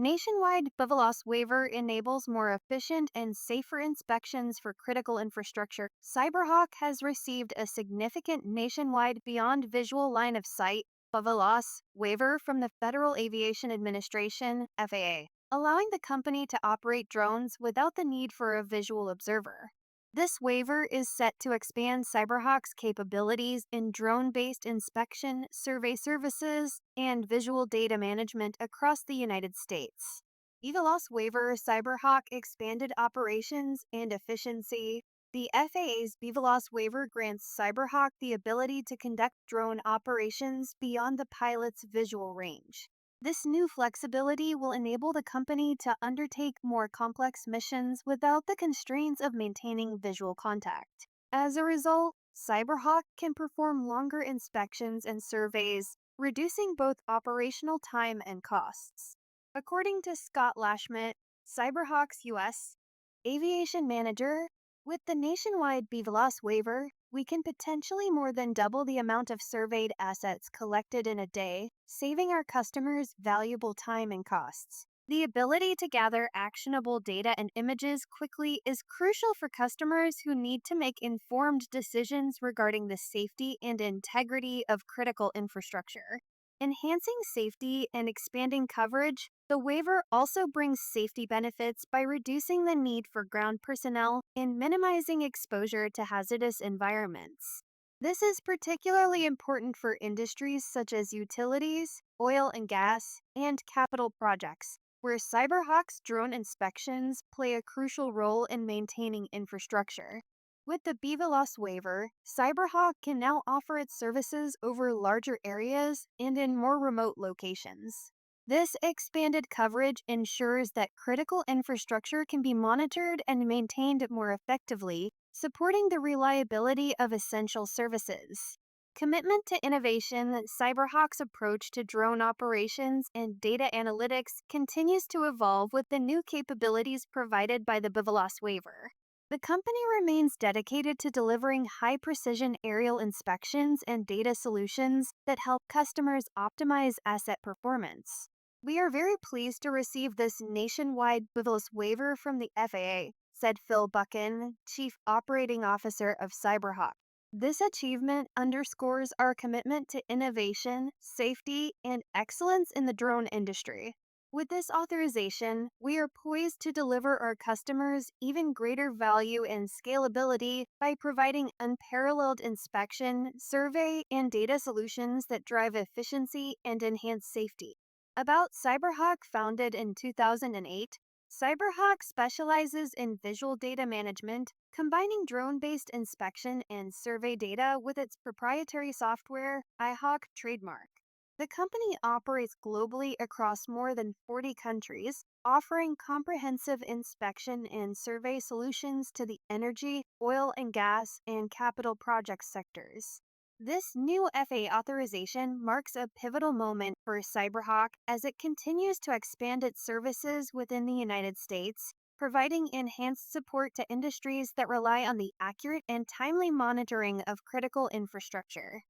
Nationwide BVLOS waiver enables more efficient and safer inspections for critical infrastructure. Cyberhawk has received a significant nationwide beyond visual line of sight BVLOS waiver from the Federal Aviation Administration (FAA), allowing the company to operate drones without the need for a visual observer. This waiver is set to expand Cyberhawk's capabilities in drone based inspection, survey services, and visual data management across the United States. BVLOS waiver Cyberhawk expanded operations and efficiency. The FAA's BVLOS waiver grants Cyberhawk the ability to conduct drone operations beyond the pilot's visual range. This new flexibility will enable the company to undertake more complex missions without the constraints of maintaining visual contact. As a result, Cyberhawk can perform longer inspections and surveys, reducing both operational time and costs. According to Scott Lashmet, Cyberhawk's U.S. aviation manager, with the nationwide BVLOS waiver, we can potentially more than double the amount of surveyed assets collected in a day, saving our customers valuable time and costs. The ability to gather actionable data and images quickly is crucial for customers who need to make informed decisions regarding the safety and integrity of critical infrastructure. Enhancing safety and expanding coverage, the waiver also brings safety benefits by reducing the need for ground personnel and minimizing exposure to hazardous environments. This is particularly important for industries such as utilities, oil and gas, and capital projects, where Cyberhawk's drone inspections play a crucial role in maintaining infrastructure. With the BVLOS waiver, Cyberhawk can now offer its services over larger areas and in more remote locations. This expanded coverage ensures that critical infrastructure can be monitored and maintained more effectively, supporting the reliability of essential services. Commitment to innovation, Cyberhawk's approach to drone operations and data analytics continues to evolve with the new capabilities provided by the BVLOS waiver. The company remains dedicated to delivering high precision aerial inspections and data solutions that help customers optimize asset performance. We are very pleased to receive this nationwide BVLOS waiver from the FAA, said Phil Buchan, Chief Operating Officer of Cyberhawk. This achievement underscores our commitment to innovation, safety, and excellence in the drone industry. With this authorization, we are poised to deliver our customers even greater value and scalability by providing unparalleled inspection, survey, and data solutions that drive efficiency and enhance safety. About Cyberhawk, founded in 2008, Cyberhawk specializes in visual data management, combining drone-based inspection and survey data with its proprietary software, iHawk trademark. The company operates globally across more than 40 countries, offering comprehensive inspection and survey solutions to the energy, oil and gas, and capital project sectors. This new FAA authorization marks a pivotal moment for Cyberhawk as it continues to expand its services within the United States, providing enhanced support to industries that rely on the accurate and timely monitoring of critical infrastructure.